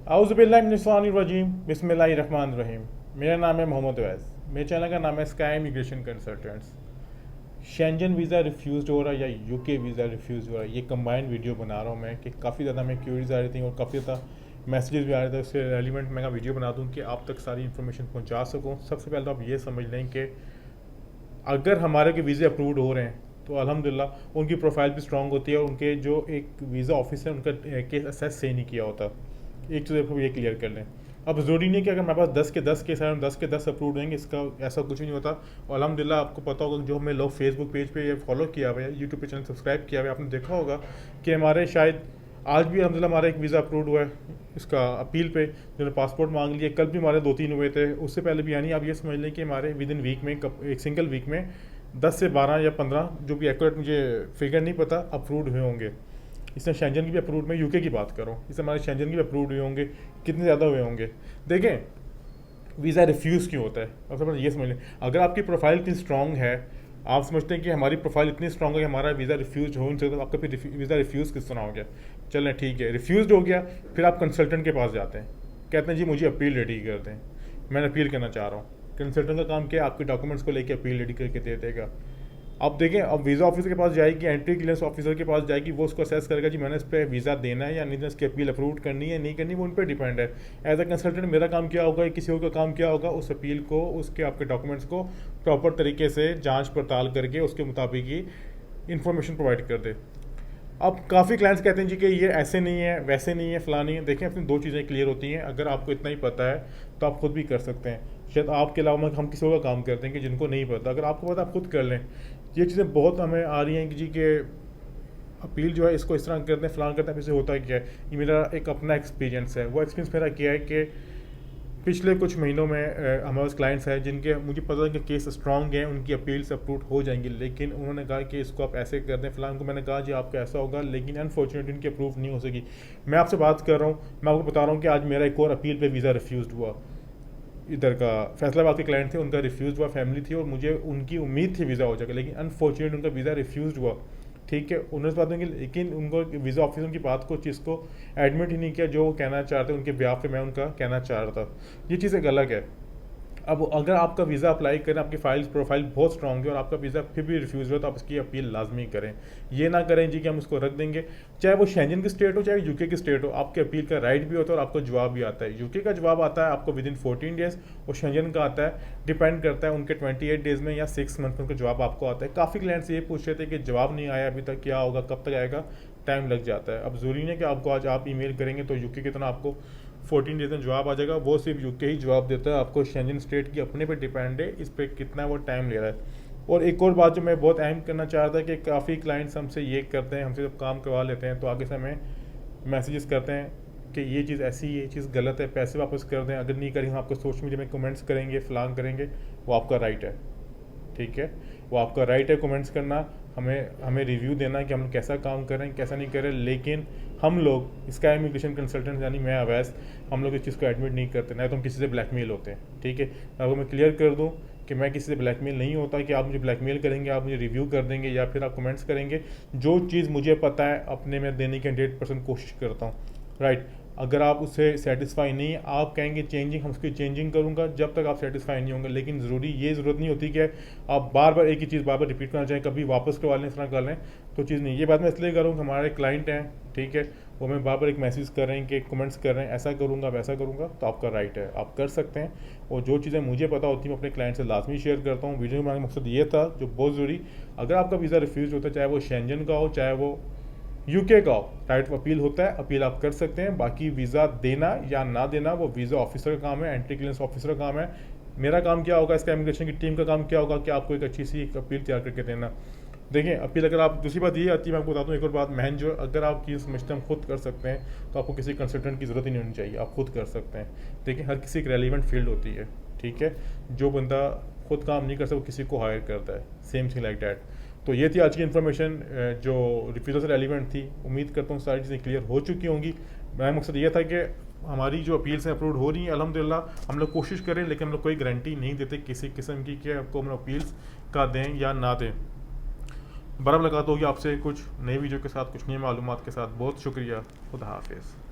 आउज़ुबिल्लाहिमिनश्शैतानिर्रजीम बिस्मिल्लाहिर्रहमानिर्रहीम। मेरा नाम है मोहम्मद अवैस। मेरे चैनल का नाम है sky immigration consultants. Shenzhen visa refuse हो रहा है या यूके वीज़ा रिफ्यूज़ हो रहा है, ये कंबाइंड वीडियो बना रहा हूँ मैं कि काफ़ी ज़्यादा मैं क्यूरीज आ रही थी और काफ़ी ज़्यादा मैसेजेस भी आ रहे थे। उससे रेलिवेंट मैं वीडियो बना दूँ कि आप तक सारी इन्फॉर्मेशन पहुँचा सकूँ। सबसे पहले तो आप ये समझ लें कि अगर हमारे के वीज़े अप्रूव्ड हो रहे हैं तो अल्हम्दुलिल्लाह उनकी प्रोफाइल भी स्ट्रांग होती है और उनके जो एक वीज़ा ऑफिस है उनका केस असेस सही नहीं किया होता। एक चीज़ आपको ये क्लियर कर लें। अब ज़रूरी नहीं कि अगर हमारे पास 10 के 10 केस हैं 10 के 10 अप्रूव्ड होंगे, इसका ऐसा कुछ भी नहीं होता। और अल्हम्दुलिल्लाह आपको पता होगा जो हमें लोग फेसबुक पेज पे फॉलो किया हुआ है, यूट्यूब पे चैनल सब्सक्राइब किया हुआ है, आपने देखा होगा कि हमारे शायद आज भी अल्हम्दुलिल्लाह हमारा एक वीज़ा अप्रूव्ड हुआ है इसका अपील पे, जिन्होंने पासपोर्ट मांग लिया। कल भी हमारे 2-3 हुए थे, उससे पहले भी। यानी आप ये समझ लें कि हमारे विद इन वीक में एक सिंगल वीक में 10 से 12 या 15, जो भी एक्यूरेट मुझे फिगर नहीं पता, अप्रूव्ड हुए होंगे। इसमें शेंजन की भी अप्रूव्ड, मैं यूके की बात कर रहा हूँ, इससे हमारे शेंजन की भी अप्रूव्ड हुए होंगे। कितने ज़्यादा हुए होंगे देखें। वीज़ा रिफ्यूज़ क्यों होता है, अब सब ये समझ लें। अगर आपकी प्रोफाइल इतनी स्ट्रॉन्ग है, आप समझते हैं कि हमारी प्रोफाइल इतनी स्ट्रॉन्ग है कि हमारा वीज़ा रिफ्यूज़ हो नहीं सकता, तो आपका फिर वीज़ा रिफ्यूज़ किस तरह हो गया? चलें ठीक है, रिफ्यूज़ हो गया, फिर आप कंसल्टेंट के पास जाते हैं, कहते हैं जी मुझे अपील रेडी कर दें, मैं अपील करना चाह रहा हूँ। कंसल्टेंट का काम क्या है? आपके डॉक्यूमेंट्स को लेकर अपील रेडी करके दे देगा। अब देखें, अब वीज़ा ऑफिसर के पास जाएगी, एंट्री क्लियरेंस ऑफिसर के पास जाएगी, वो उसको असेस करेगा जी मैंने इस पर वीज़ा देना है या नहीं देना, इसकी अपील अप्रूव करनी है नहीं करनी, वो उन पर डिपेंड है। एज अ कंसल्टेंट मेरा काम क्या होगा, किसी और का काम क्या होगा, उस अपील को, उसके आपके डॉक्यूमेंट्स को प्रॉपर तरीके से जाँच पड़ताल करके उसके मुताबिक ही इंफॉर्मेशन प्रोवाइड कर दे। अब काफ़ी क्लाइंट्स कहते हैं जी कि ये ऐसे नहीं है, वैसे नहीं है, फलां नहीं है। देखें, अपनी दो चीज़ें क्लियर होती हैं। अगर आपको इतना ही पता है तो आप खुद भी कर सकते हैं। शायद आपके अलावा हम किसी और का काम करते हैं कि जिनको नहीं पता। अगर आपको पता, आप खुद कर लें। ये चीज़ें बहुत हमें आ रही हैं कि जी के अपील जो है इसको इस तरह करते हैं, फलां करते हैं, फिर से होता है क्या है। ये मेरा एक अपना एक्सपीरियंस है। वो एक्सपीरियंस मेरा क्या है कि पिछले कुछ महीनों में हमारे पास क्लाइंट्स हैं जिनके मुझे पता है कि केस स्ट्रॉन्ग हैं, उनकी अपील से अप्रूव हो जाएंगी, लेकिन उन्होंने कहा कि इसको आप ऐसे कर दें फलां को। मैंने कहा जी आपका ऐसा होगा, लेकिन अनफॉर्चुनेटली उनकी अप्रूव नहीं हो सकी। मैं आपसे बात कर रहा हूँ, मैं आपको बता रहा हूँ कि आज मेरा एक और अपील पे वीज़ा रिफ्यूज़ हुआ। इधर का फैसलाबाद के क्लाइंट थे, उनका रिफ्यूज़ हुआ, फैमिली थी, और मुझे उनकी उम्मीद थी वीज़ा हो जाएगा, लेकिन अनफॉर्चुनेट उनका वीज़ा रिफ्यूज़ हुआ। ठीक है, उन्होंने बात नहीं की, लेकिन उनको वीज़ा ऑफिसर की बात को, चीज़ को एडमिट ही नहीं किया जो वो कहना चाहते, उनके ब्याह पे मैं उनका कहना चाह रहा था। ये चीज़ एक अलग है। अब अगर आपका वीज़ा अप्लाई करें, आपकी प्रोफाइल बहुत स्ट्रॉन्ग है और आपका वीज़ा फिर भी रिफ्यूज़ हो, तो आप इसकी अपील लाजमी करें। ये ना करें जी कि हम उसको रख देंगे। चाहे वो शेंजन की स्टेट हो, चाहे यूके की स्टेट हो, आपके अपील का राइट भी होता है और आपको जवाब भी आता है। यूके का जवाब आता है आपको विद इन 14 डेज़, और शेंजन का आता है, डिपेंड करता है उनके 28 डेज़ में या 6 मंथ में उनका जवाब आपको आता है। काफ़ी क्लाइंट्स ये पूछ रहे थे कि जवाब नहीं आया अभी तक, क्या होगा, कब तक आएगा? टाइम लग जाता है। अब ज़रूरी नहीं कि आपको आज आप ईमेल करेंगे तो यूके की तरह आपको 14 डेज में जवाब आ जाएगा। वो सिर्फ यूके ही जवाब देता है, आपको शेंजन स्टेट की अपने पे डिपेंड है इस पर कितना वो टाइम ले रहा है। और एक और बात जो मैं बहुत अहम करना चाह रहा था कि काफ़ी क्लाइंट्स हमसे ये करते हैं, हमसे जब काम करवा लेते हैं तो आगे से हमें मैसेजेस करते हैं कि ये चीज़ ऐसी, ये चीज़ गलत है, पैसे वापस कर दें। अगर नहीं करेंगे हम आपको सोशल मीडिया में कमेंट्स करेंगे, फलांग करेंगे। वो आपका राइट है, ठीक है, वो आपका राइट है कमेंट्स करना, हमें रिव्यू देना कि हम कैसा काम कर रहे हैं, कैसा नहीं कर रहे। लेकिन हम लोग इसका इमिग्रेशन कंसल्टेंट यानी मैं अवैस, हम लोग इस चीज़ को एडमिट नहीं करते, ना तो हम किसी से ब्लैकमेल होते हैं। ठीक है, अब मैं क्लियर कर दूं कि मैं किसी से ब्लैकमेल नहीं होता कि आप मुझे ब्लैकमेल करेंगे, आप मुझे रिव्यू कर देंगे या फिर आप कमेंट्स करेंगे। जो चीज़ मुझे पता है अपने में देने की 100% कोशिश करता हूँ। राइट, अगर आप उससे सेटिस्फाई नहीं, आप कहेंगे चेंजिंग, हम उसकी चेंजिंग करूँगा जब तक आप सेटिस्फाई नहीं होंगे। लेकिन ज़रूरी ये ज़रूरत नहीं होती कि आप बार बार एक ही चीज़ बार बार रिपीट करना चाहें, कभी वापस करवा लें, इस तरह कर लें, तो चीज़ नहीं। ये बात मैं इसलिए करूँ कि हमारे क्लाइंट हैं, ठीक है, वो हमें बार बार एक मैसेज कर रहे हैं कि कमेंट्स कर रहे हैं, ऐसा करूँगा वैसा करूँगा, तो आपका राइट है, आप कर सकते हैं। और जो चीज़ें मुझे पता होती हैं मैं अपने क्लाइंट से लाजमी शेयर करता हूँ। वीडियो में हमारा मकसद ये था जो बहुत ज़रूरी, अगर आपका वीज़ा रिफ्यूज़ होता है, चाहे वो शेंजन का हो, चाहे वो यूके का राइट ऑफ अपील होता है, अपील आप कर सकते हैं। बाकी वीज़ा देना या ना देना वो वीज़ा ऑफिसर का काम है, एंट्री क्लियरेंस ऑफिसर का काम है। मेरा काम क्या होगा, इसका इमिग्रेशन की टीम का काम क्या होगा कि आपको एक अच्छी सी एक अपील तैयार करके देना। देखिए, अपील अगर आप, दूसरी बात ये आती है, मैं आपको बताता हूँ एक और बात महन, जो अगर आप चीज़ समझते हैं हम खुद कर सकते हैं तो आपको किसी कंसल्टेंट की ज़रूरत ही नहीं होनी चाहिए, आप खुद कर सकते हैं। देखिए, हर किसी एक रेलिवेंट फील्ड होती है, ठीक है, जो बंदा खुद काम नहीं कर सकता वो किसी को हायर करता है, सेम थिंग लाइक डैट। तो ये थी आज की इन्फॉर्मेशन जो रिफ्यूज़ल से रेलिवेंट थी। उम्मीद करता हूँ सारी चीज़ें क्लियर हो चुकी होंगी। मेरा मकसद ये था कि हमारी जो अपील्स हैं अप्रूव हो रही हैं, अल्हम्दुलिल्लाह। हम लोग कोशिश करें, लेकिन हम लोग कोई गारंटी नहीं देते किसी किस्म की कि आपको हम अपील्स का दें या ना दें। बराबर मुलाकात होगी आपसे कुछ नई वीडियो के साथ, कुछ नई मालूमात के साथ। बहुत शुक्रिया, खुदा हाफिज़।